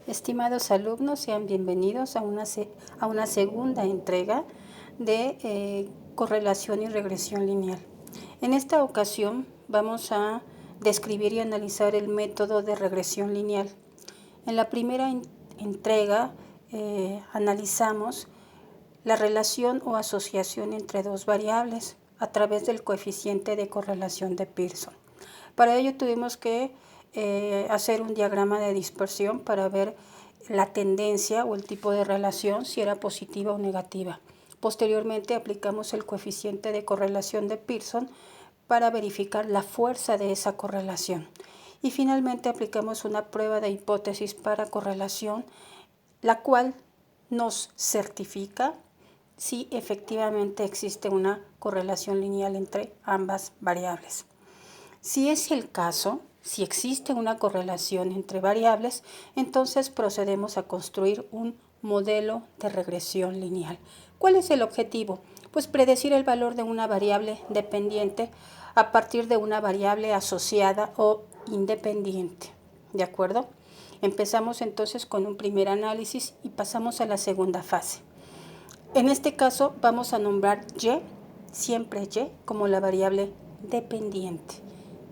Estimados alumnos, sean bienvenidos a una segunda entrega de correlación y regresión lineal. En esta ocasión vamos a describir y analizar el método de regresión lineal. En la primera entrega analizamos la relación o asociación entre dos variables a través del coeficiente de correlación de Pearson. Para ello tuvimos que hacer un diagrama de dispersión para ver la tendencia o el tipo de relación, si era positiva o negativa. Posteriormente aplicamos el coeficiente de correlación de Pearson para verificar la fuerza de esa correlación. Y finalmente aplicamos una prueba de hipótesis para correlación, la cual nos certifica si efectivamente existe una correlación lineal entre ambas variables. Si es el caso, si existe una correlación entre variables, entonces procedemos a construir un modelo de regresión lineal. ¿Cuál es el objetivo? Pues predecir el valor de una variable dependiente a partir de una variable asociada o independiente. ¿De acuerdo? Empezamos entonces con un primer análisis y pasamos a la segunda fase. En este caso vamos a nombrar y, siempre y, como la variable dependiente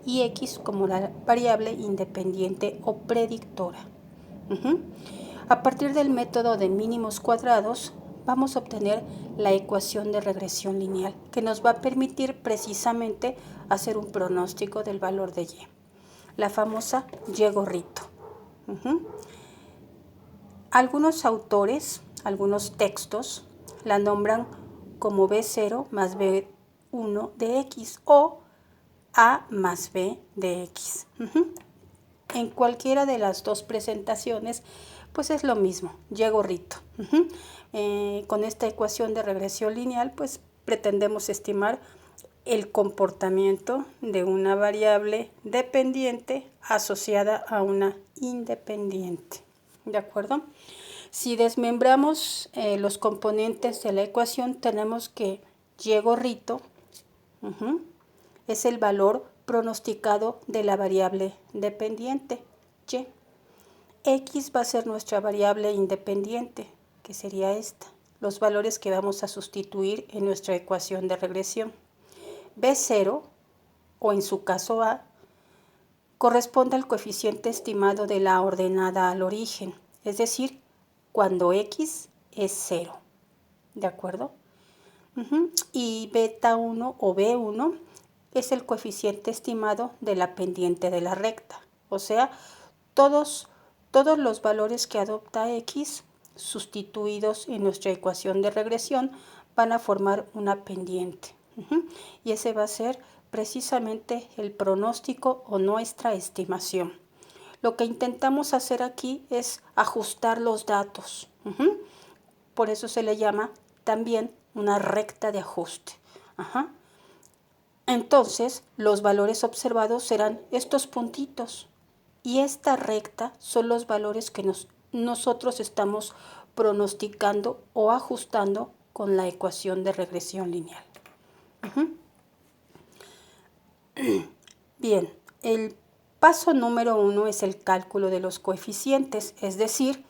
y x como la variable independiente o predictora. A partir del método de mínimos cuadrados vamos a obtener la ecuación de regresión lineal que nos va a permitir precisamente hacer un pronóstico del valor de y, la famosa y gorrito. Algunos autores, algunos textos la nombran como B0 más B1 de x o A más B de x. En cualquiera de las dos presentaciones, pues es lo mismo, y gorrito. Con esta ecuación de regresión lineal, pues pretendemos estimar el comportamiento de una variable dependiente asociada a una independiente. ¿De acuerdo? Si desmembramos los componentes de la ecuación, tenemos que y gorrito es el valor pronosticado de la variable dependiente, y. X va a ser nuestra variable independiente, que sería esta, los valores que vamos a sustituir en nuestra ecuación de regresión. B0, o en su caso A, corresponde al coeficiente estimado de la ordenada al origen, es decir, cuando X es 0. ¿De acuerdo? Y beta 1 o B1 es el coeficiente estimado de la pendiente de la recta. O sea, todos los valores que adopta X sustituidos en nuestra ecuación de regresión van a formar una pendiente. Y ese va a ser precisamente el pronóstico o nuestra estimación. Lo que intentamos hacer aquí es ajustar los datos. Por eso se le llama también una recta de ajuste. Entonces, los valores observados serán estos puntitos. Y esta recta son los valores que nosotros estamos pronosticando o ajustando con la ecuación de regresión lineal. Bien, el paso número 1 es el cálculo de los coeficientes, es decir,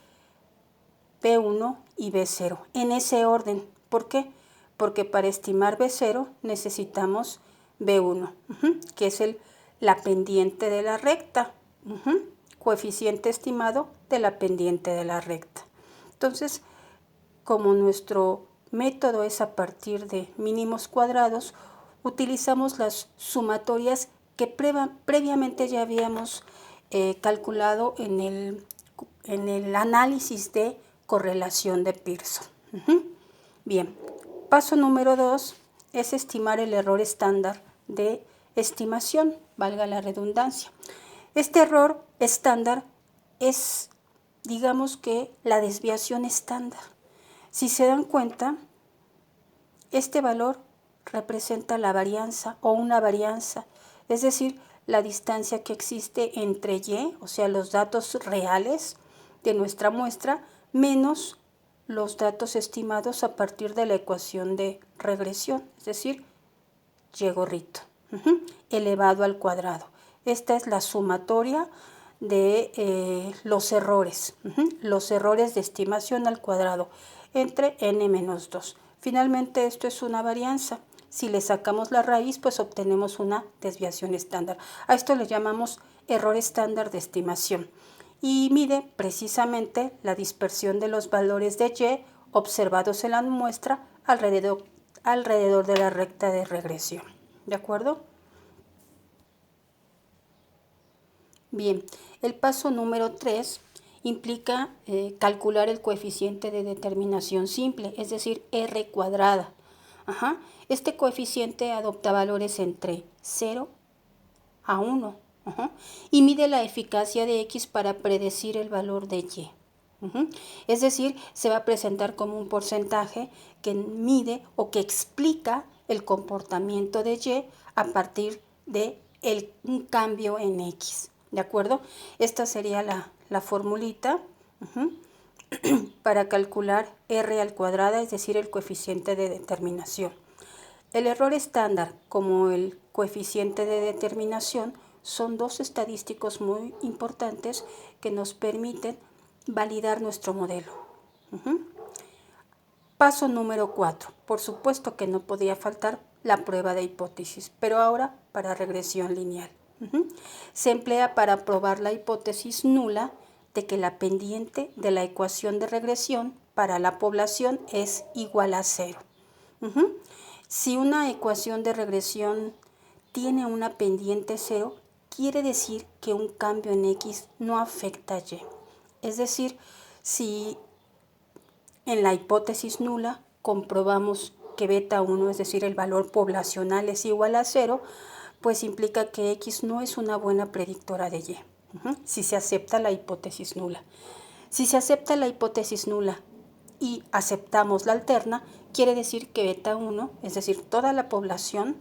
B1 y B0, en ese orden. ¿Por qué? Porque para estimar B0 necesitamos B1, que es la pendiente de la recta, coeficiente estimado de la pendiente de la recta. Entonces, como nuestro método es a partir de mínimos cuadrados, utilizamos las sumatorias que previamente ya habíamos calculado en el análisis de correlación de Pearson. Bien, paso número 2 es estimar el error estándar de estimación, valga la redundancia. Este error estándar es, digamos que, la desviación estándar. Si se dan cuenta, este valor representa la varianza o una varianza, es decir, la distancia que existe entre y, o sea, los datos reales de nuestra muestra, menos los datos estimados a partir de la ecuación de regresión, es decir, y gorrito, elevado al cuadrado. Esta es la sumatoria de los errores de estimación al cuadrado entre n-2. Finalmente esto es una varianza. Si le sacamos la raíz, pues obtenemos una desviación estándar. A esto le llamamos error estándar de estimación y mide precisamente la dispersión de los valores de y observados en la muestra alrededor de la recta de regresión. ¿De acuerdo? Bien, el paso número 3 implica calcular el coeficiente de determinación simple, es decir, r cuadrada. Este coeficiente adopta valores entre 0 a 1 y mide la eficacia de x para predecir el valor de y. Es decir, se va a presentar como un porcentaje que mide o que explica el comportamiento de y a partir de un cambio en x. ¿De acuerdo? Esta sería la formulita para calcular r al cuadrado, es decir, el coeficiente de determinación. El error estándar como el coeficiente de determinación son dos estadísticos muy importantes que nos permiten validar nuestro modelo. Paso número 4. Por supuesto que no podía faltar la prueba de hipótesis, pero ahora para regresión lineal. Se emplea para probar la hipótesis nula de que la pendiente de la ecuación de regresión para la población es igual a 0. Si una ecuación de regresión tiene una pendiente 0, quiere decir que un cambio en x no afecta a y. Es decir, si en la hipótesis nula comprobamos que beta 1, es decir, el valor poblacional es igual a 0, pues implica que x no es una buena predictora de y, si se acepta la hipótesis nula. Si se acepta la hipótesis nula y aceptamos la alterna, quiere decir que beta 1, es decir, toda la población,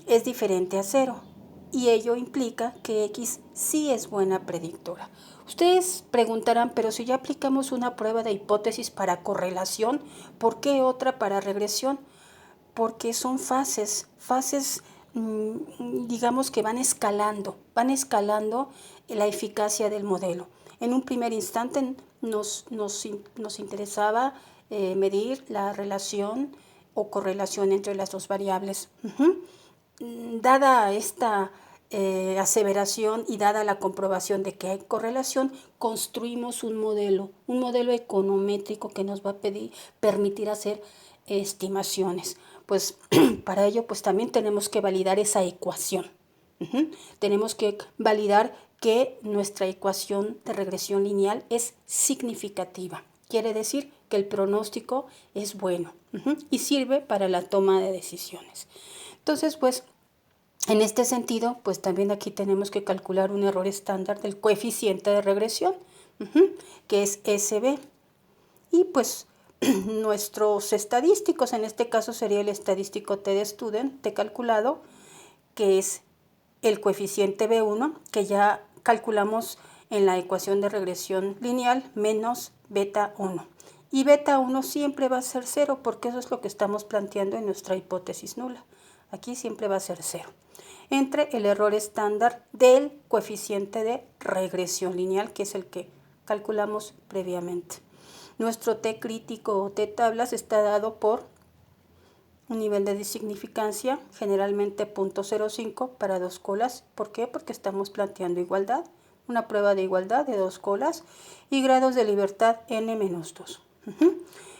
es diferente a 0. Y ello implica que x sí es buena predictora. Ustedes preguntarán, pero si ya aplicamos una prueba de hipótesis para correlación, ¿por qué otra para regresión? Porque son fases, digamos que van escalando la eficacia del modelo. En un primer instante nos interesaba medir la relación o correlación entre las dos variables. Dada esta aseveración y dada la comprobación de que hay correlación, construimos un modelo econométrico que nos va a permitir hacer estimaciones. Pues para ello pues también tenemos que validar esa ecuación. Tenemos que validar que nuestra ecuación de regresión lineal es significativa. Quiere decir que el pronóstico es bueno y sirve para la toma de decisiones. Entonces, pues, en este sentido, pues también aquí tenemos que calcular un error estándar del coeficiente de regresión, que es SB. Y pues nuestros estadísticos, en este caso sería el estadístico T de student, T calculado, que es el coeficiente B1, que ya calculamos en la ecuación de regresión lineal, menos beta 1. Y beta 1 siempre va a ser 0, porque eso es lo que estamos planteando en nuestra hipótesis nula. Aquí siempre va a ser 0. Entre el error estándar del coeficiente de regresión lineal, que es el que calculamos previamente. Nuestro T crítico o T tablas está dado por un nivel de significancia, generalmente 0.05 para 2 colas. ¿Por qué? Porque estamos planteando igualdad, una prueba de igualdad de 2 colas y grados de libertad n-2.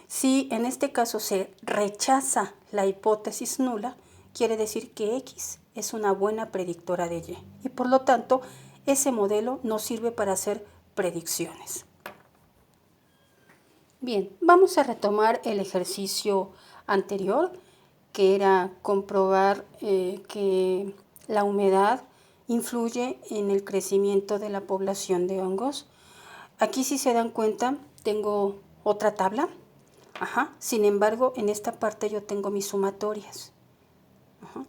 Si en este caso se rechaza la hipótesis nula, quiere decir que x es una buena predictora de y y por lo tanto ese modelo nos sirve para hacer predicciones. Bien, vamos a retomar el ejercicio anterior, que era comprobar que la humedad influye en el crecimiento de la población de hongos. Aquí, si se dan cuenta, tengo otra tabla. Sin embargo, en esta parte yo tengo mis sumatorias.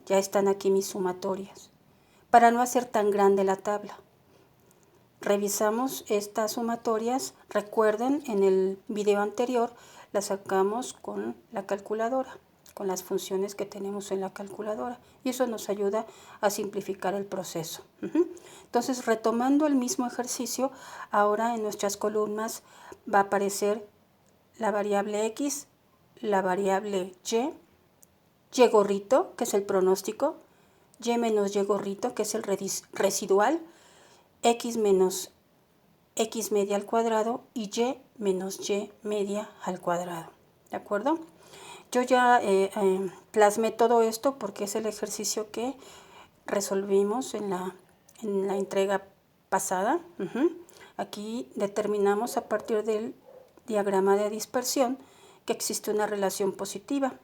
Ya están aquí mis sumatorias, para no hacer tan grande la tabla. Revisamos estas sumatorias. Recuerden, en el video anterior las sacamos con la calculadora. con las funciones que tenemos en la calculadora, y eso nos ayuda a simplificar el proceso. Entonces, retomando el mismo ejercicio, ahora en nuestras columnas va a aparecer la variable X, la variable Y gorrito, que es el pronóstico, Y menos Y gorrito, que es el residual, X menos X media al cuadrado y Y menos Y media al cuadrado. ¿De acuerdo? Yo ya plasmé todo esto porque es el ejercicio que resolvimos en la entrega pasada. Aquí determinamos a partir del diagrama de dispersión que existe una relación positiva.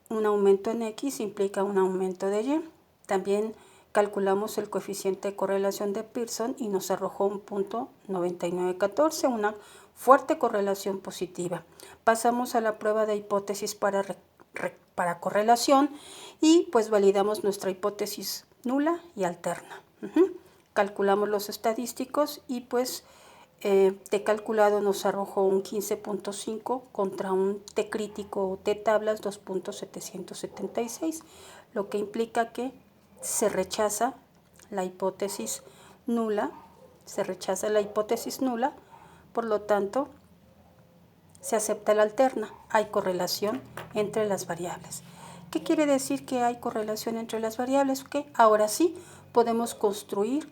Un aumento en X implica un aumento de Y. También calculamos el coeficiente de correlación de Pearson y nos arrojó un punto 9914, una fuerte correlación positiva. Pasamos a la prueba de hipótesis para correlación y pues validamos nuestra hipótesis nula y alterna. Calculamos los estadísticos y pues T calculado nos arrojó un 15.5 contra un T crítico o T tablas 2.776, lo que implica que se rechaza la hipótesis nula, por lo tanto se acepta la alterna. Hay correlación entre las variables. ¿Qué quiere decir que hay correlación entre las variables? Que ahora sí podemos construir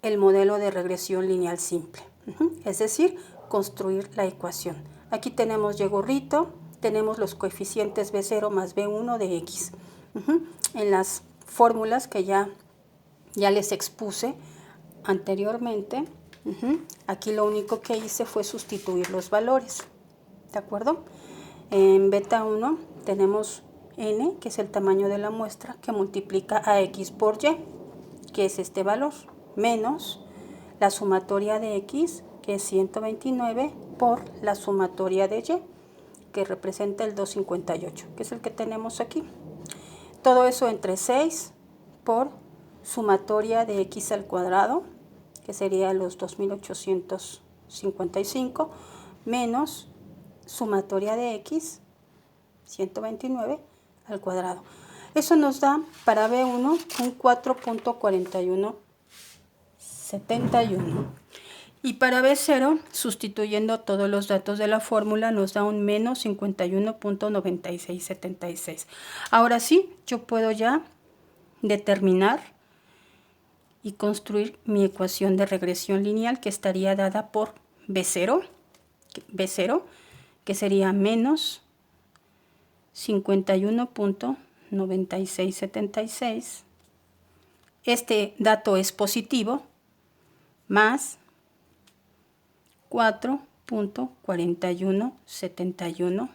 el modelo de regresión lineal simple, es decir, construir la ecuación. Aquí tenemos Y gorrito, tenemos los coeficientes B0 más B1 de X. En las fórmulas que ya les expuse anteriormente, aquí lo único que hice fue sustituir los valores. ¿De acuerdo? En beta 1 tenemos n, que es el tamaño de la muestra, que multiplica a x por y, que es este valor, menos la sumatoria de x, que es 129, por la sumatoria de y, que representa el 258, que es el que tenemos aquí. Todo eso entre 6 por sumatoria de x al cuadrado, que sería los 2855, menos sumatoria de x, 129, al cuadrado. Eso nos da para B1 un 4.4171. Y para B0, sustituyendo todos los datos de la fórmula, nos da un menos 51.9676. Ahora sí, yo puedo ya determinar y construir mi ecuación de regresión lineal, que estaría dada por B0, que sería menos 51.9676. Este dato es positivo, más 4.4171,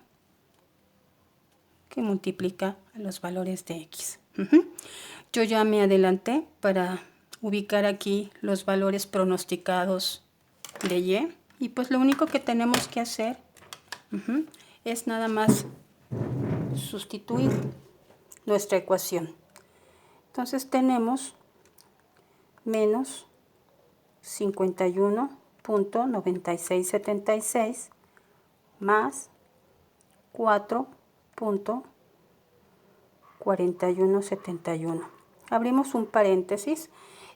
que multiplica los valores de X. Yo ya me adelanté para ubicar aquí los valores pronosticados de Y, y pues lo único que tenemos que hacer es nada más sustituir nuestra ecuación. Entonces tenemos menos 51.9676 más 4.4171. Abrimos un paréntesis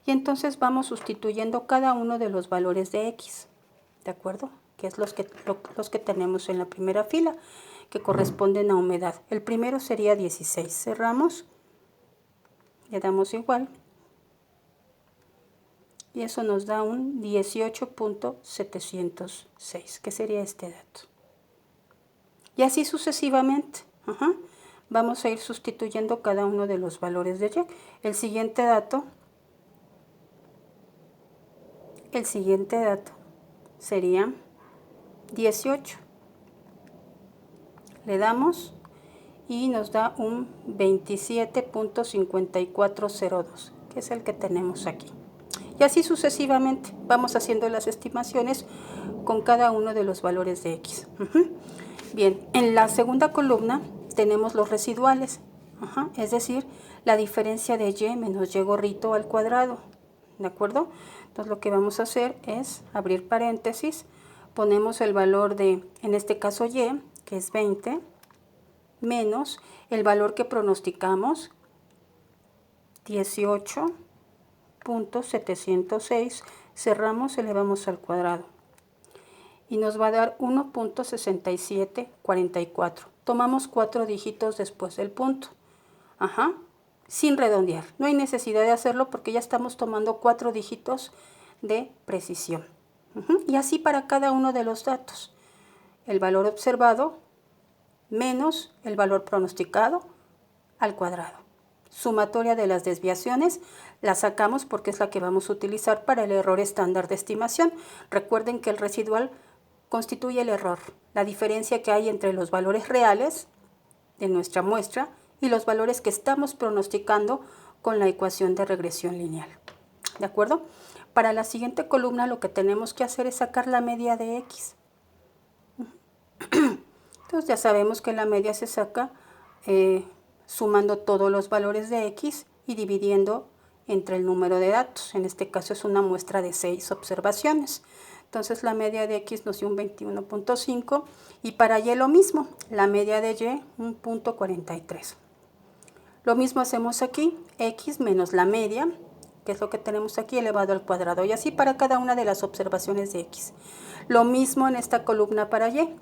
y entonces vamos sustituyendo cada uno de los valores de X, ¿de acuerdo? Que es los que tenemos en la primera fila, que corresponden a humedad. El primero sería 16. Cerramos, le damos igual, y eso nos da un 18.706, que sería este dato. Y así sucesivamente. Vamos a ir sustituyendo cada uno de los valores de Y. El siguiente dato sería 18. Le damos y nos da un 27.5402, que es el que tenemos aquí. Y así sucesivamente vamos haciendo las estimaciones con cada uno de los valores de X. Bien, en la segunda columna tenemos los residuales, es decir, la diferencia de Y menos Y gorrito al cuadrado, ¿de acuerdo? Entonces lo que vamos a hacer es abrir paréntesis, ponemos el valor de, en este caso Y, que es 20, menos el valor que pronosticamos, 18.706, cerramos, elevamos al cuadrado. Y nos va a dar 1.6744. Tomamos 4 dígitos después del punto. Sin redondear. No hay necesidad de hacerlo porque ya estamos tomando 4 dígitos de precisión. Y así para cada uno de los datos. El valor observado menos el valor pronosticado al cuadrado. Sumatoria de las desviaciones la sacamos porque es la que vamos a utilizar para el error estándar de estimación. Recuerden que el residual constituye el error, la diferencia que hay entre los valores reales de nuestra muestra y los valores que estamos pronosticando con la ecuación de regresión lineal. ¿De acuerdo? Para la siguiente columna lo que tenemos que hacer es sacar la media de X. Entonces ya sabemos que la media se saca sumando todos los valores de X y dividiendo entre el número de datos. En este caso es una muestra de 6 observaciones. Entonces la media de X nos dio un 21.5 y para Y lo mismo, la media de Y un 0.43. Lo mismo hacemos aquí, X menos la media, que es lo que tenemos aquí, elevado al cuadrado, y así para cada una de las observaciones de X. Lo mismo en esta columna para Y,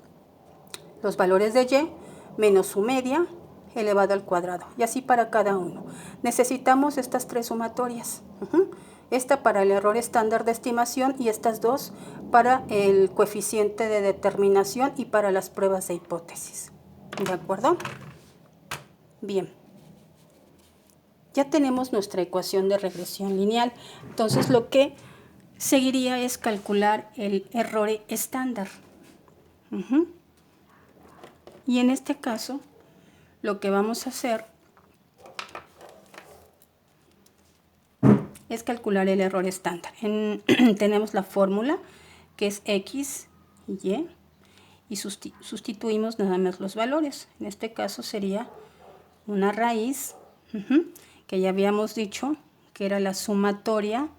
los valores de Y menos su media elevado al cuadrado, y así para cada uno. Necesitamos estas 3 sumatorias, esta para el error estándar de estimación y estas 2 para el coeficiente de determinación y para las pruebas de hipótesis. ¿De acuerdo? Bien. Ya tenemos nuestra ecuación de regresión lineal, entonces lo que seguiría es calcular el error estándar. Y en este caso, lo que vamos a hacer es calcular el error estándar. Tenemos la fórmula que es X y Y sustituimos nada más los valores. En este caso sería una raíz, que ya habíamos dicho que era la sumatoria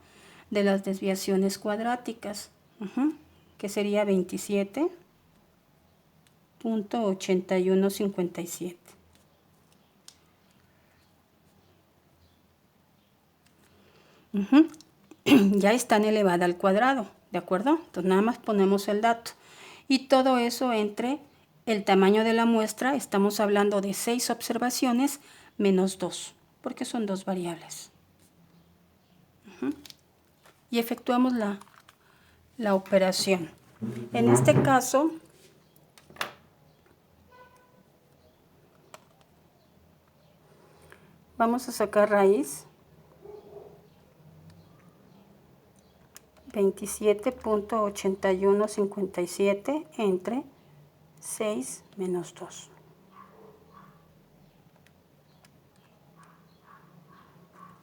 de las desviaciones cuadráticas, que sería 27.8157. Ya están elevada al cuadrado, ¿de acuerdo? Entonces nada más ponemos el dato. Y todo eso entre el tamaño de la muestra, estamos hablando de 6 observaciones menos 2, porque son 2 variables. Y efectuamos la operación. En este caso, vamos a sacar raíz 27.8157 entre 6 menos 2.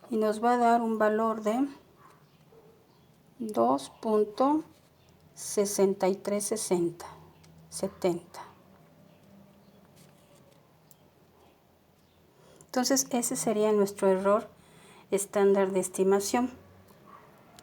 Y nos va a dar un valor de 2.6370. Entonces ese sería nuestro error estándar de estimación.